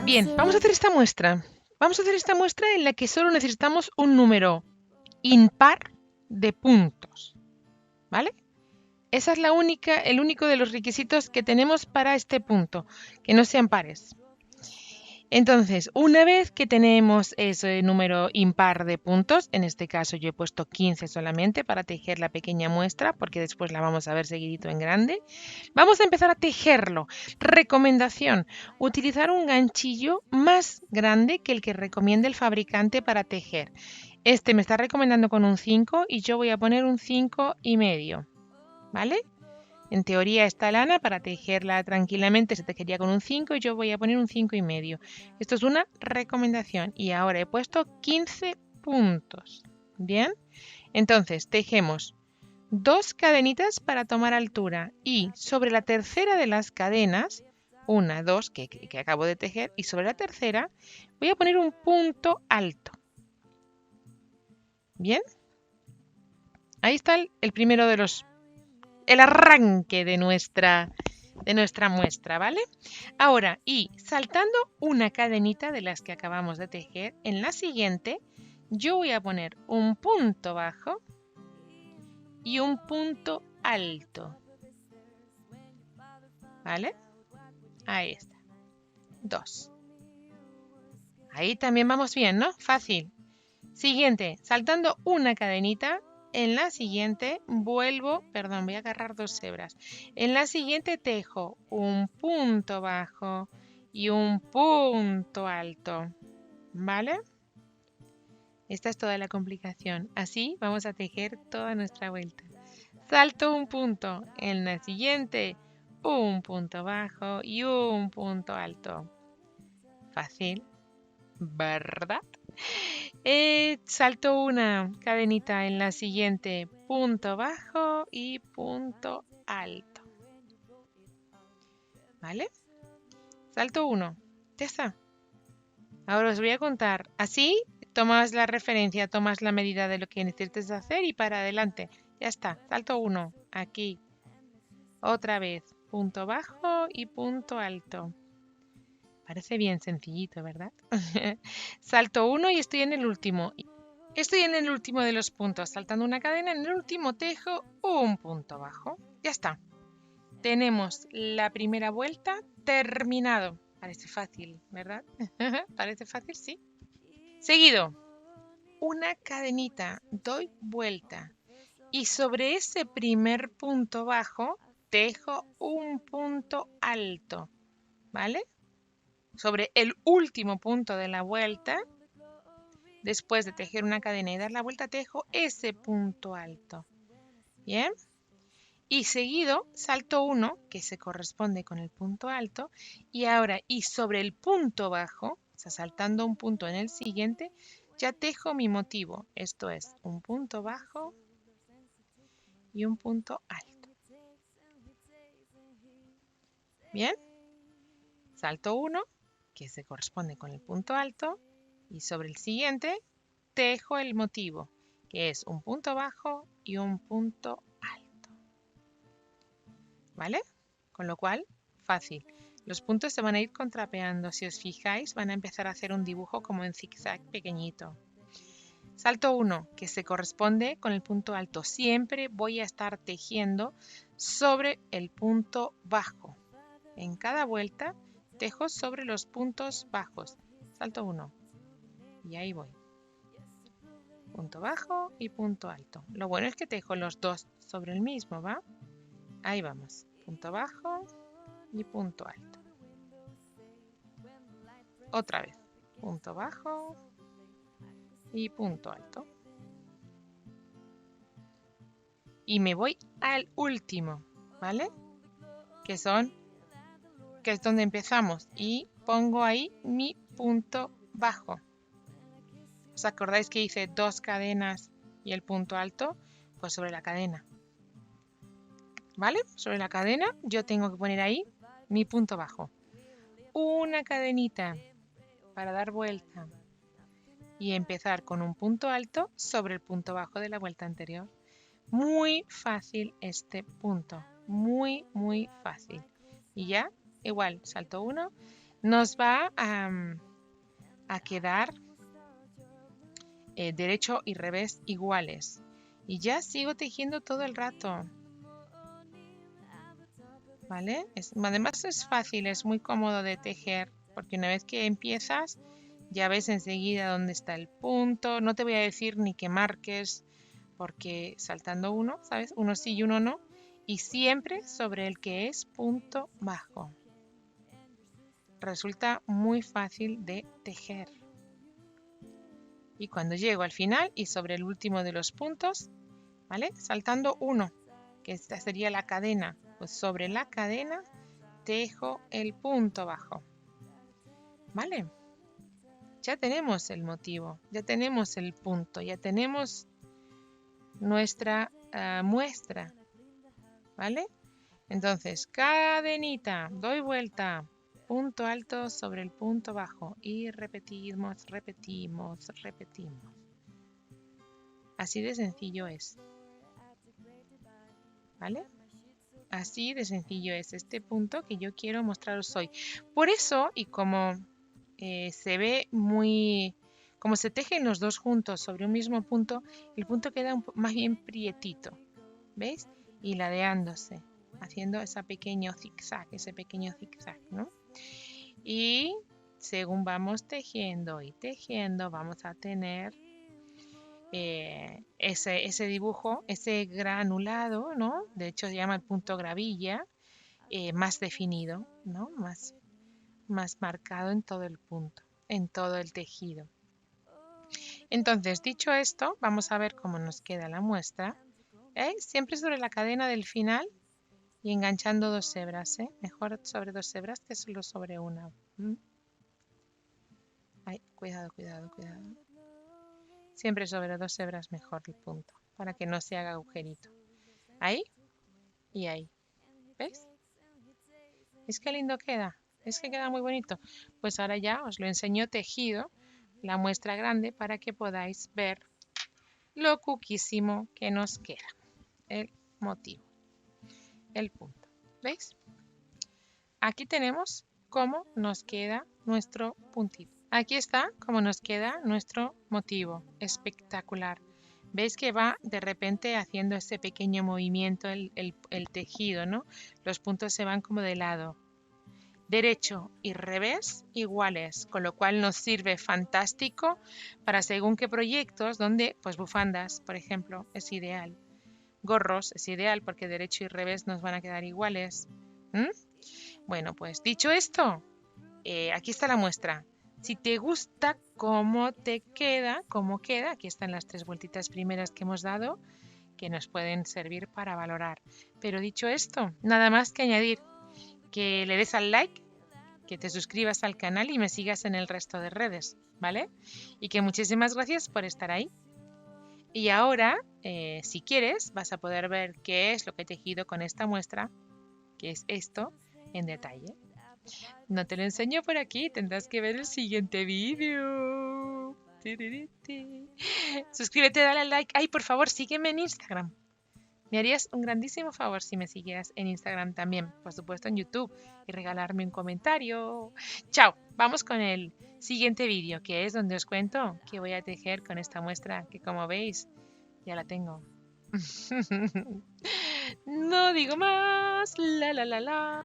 Bien, vamos a hacer esta muestra. Vamos a hacer esta muestra en la que solo necesitamos un número impar de puntos, ¿vale? Esa es el único de los requisitos que tenemos para este punto, que no sean pares. Entonces, una vez que tenemos ese número impar de puntos, en este caso yo he puesto 15 solamente para tejer la pequeña muestra, porque después la vamos a ver seguidito en grande, vamos a empezar a tejerlo. Recomendación, utilizar un ganchillo más grande que el que recomienda el fabricante para tejer. Este me está recomendando con un 5 y yo voy a poner un 5,5, ¿vale? En teoría esta lana para tejerla tranquilamente se tejería con un 5 y yo voy a poner un 5,5. Esto es una recomendación y ahora he puesto 15 puntos. Bien, entonces tejemos 2 cadenitas para tomar altura y sobre la tercera de las cadenas, una, dos que acabo de tejer, y sobre la tercera voy a poner un punto alto. Bien, ahí está el primero de el arranque de nuestra muestra, ¿vale? Ahora, y saltando una cadenita de las que acabamos de tejer, en la siguiente yo voy a poner un punto bajo y un punto alto, ¿vale? Ahí está, 2. Ahí también vamos bien, ¿no? Fácil. Siguiente, saltando una cadenita, en la siguiente vuelvo, perdón, voy a agarrar 2 hebras. En la siguiente tejo un punto bajo y un punto alto, ¿vale? Esta es toda la complicación. Así vamos a tejer toda nuestra vuelta. Salto un punto, en la siguiente un punto bajo y un punto alto. Fácil, ¿verdad? Salto una cadenita en la siguiente, punto bajo y punto alto. ¿Vale? Salto 1. Ya está. Ahora os voy a contar. Así tomas la referencia, tomas la medida de lo que necesites hacer y para adelante. Ya está. Salto 1. Aquí. Otra vez. Punto bajo y punto alto. Parece bien sencillito, ¿verdad? Salto 1 y estoy en el último. Estoy en el último de los puntos, saltando una cadena, en el último tejo un punto bajo. Ya está. Tenemos la primera vuelta terminado. Parece fácil, ¿verdad? Parece fácil, sí. Seguido, una cadenita, doy vuelta y sobre ese primer punto bajo tejo un punto alto, ¿vale? Sobre el último punto de la vuelta, después de tejer una cadena y dar la vuelta, tejo ese punto alto. ¿Bien? Y seguido salto 1, que se corresponde con el punto alto, y ahora, y sobre el punto bajo, o sea, saltando un punto en el siguiente, ya tejo mi motivo. Esto es un punto bajo y un punto alto. ¿Bien? Salto 1, que se corresponde con el punto alto, y sobre el siguiente tejo el motivo, que es un punto bajo y un punto alto. ¿Vale? Con lo cual, fácil. Los puntos se van a ir contrapeando. Si os fijáis, van a empezar a hacer un dibujo como en zigzag pequeñito. Salto 1, que se corresponde con el punto alto. Siempre voy a estar tejiendo sobre el punto bajo. En cada vuelta tejo sobre los puntos bajos. Salto 1. Y ahí voy. Punto bajo y punto alto. Lo bueno es que tejo los dos sobre el mismo, ¿va? Ahí vamos. Punto bajo y punto alto. Otra vez. Punto bajo y punto alto. Y me voy al último, ¿vale? Que es donde empezamos. Y pongo ahí mi punto bajo. ¿Os acordáis que hice 2 cadenas y el punto alto? Pues sobre la cadena. ¿Vale? Sobre la cadena yo tengo que poner ahí mi punto bajo. Una cadenita para dar vuelta y empezar con un punto alto sobre el punto bajo de la vuelta anterior. Muy fácil este punto, muy fácil. Y ya, igual, salto 1. Nos va a quedar derecho y revés iguales. Y ya sigo tejiendo todo el rato. ¿Vale? Además es fácil, es muy cómodo de tejer, porque una vez que empiezas, ya ves enseguida dónde está el punto. No te voy a decir ni que marques, porque saltando uno, ¿sabes? Uno sí y uno no. Y siempre sobre el que es punto bajo. Resulta muy fácil de tejer. Y cuando llego al final y sobre el último de los puntos, ¿vale? Saltando uno, que esta sería la cadena, pues sobre la cadena tejo el punto bajo. ¿Vale? Ya tenemos el motivo, ya tenemos el punto, ya tenemos nuestra muestra. ¿Vale? Entonces, cadenita, doy vuelta, punto alto sobre el punto bajo y repetimos, repetimos, repetimos. Así de sencillo es. ¿Vale? Así de sencillo es este punto que yo quiero mostraros hoy. Por eso, y como se ve muy, como se tejen los dos juntos sobre un mismo punto, el punto queda más bien prietito, ¿veis? Y ladeándose, haciendo ese pequeño zigzag, ¿no? Y según vamos tejiendo y tejiendo, vamos a tener ese dibujo, ese granulado, ¿no? De hecho se llama el punto gravilla, más definido, ¿no? Más marcado en todo el punto, en todo el tejido. Entonces, dicho esto, vamos a ver cómo nos queda la muestra. Siempre sobre la cadena del final y enganchando 2 hebras, mejor sobre 2 hebras que solo sobre una. Ay, cuidado, cuidado, cuidado. Siempre sobre 2 hebras mejor el punto, para que no se haga agujerito. Ahí y ahí. ¿Ves? ¿Es que lindo queda? Es que queda muy bonito. Pues ahora ya os lo enseño tejido, la muestra grande, para que podáis ver lo cuquísimo que nos queda. El motivo, el punto. ¿Veis? Aquí tenemos cómo nos queda nuestro puntito. Aquí está cómo nos queda nuestro motivo. Espectacular. ¿Veis que va de repente haciendo ese pequeño movimiento el tejido, ¿no? Los puntos se van como de lado. Derecho y revés iguales, con lo cual nos sirve fantástico para según qué proyectos, donde pues bufandas, por ejemplo, es ideal. Gorros es ideal porque derecho y revés nos van a quedar iguales. Bueno, pues dicho esto, aquí está la muestra. Si te gusta cómo te queda, aquí están las 3 vueltitas primeras que hemos dado, que nos pueden servir para valorar. Pero dicho esto, nada más que añadir que le des al like, que te suscribas al canal y me sigas en el resto de redes, ¿vale? Y que muchísimas gracias por estar ahí. Y ahora, si quieres, vas a poder ver qué es lo que he tejido con esta muestra, que es esto, en detalle. No te lo enseño por aquí, tendrás que ver el siguiente vídeo. Suscríbete, dale al like. Ay, por favor, sígueme en Instagram. Me harías un grandísimo favor si me siguieras en Instagram también, por supuesto en YouTube, y regalarme un comentario. Chao, vamos con el siguiente vídeo, que es donde os cuento que voy a tejer con esta muestra, que como veis, ya la tengo. No digo más, la la la la.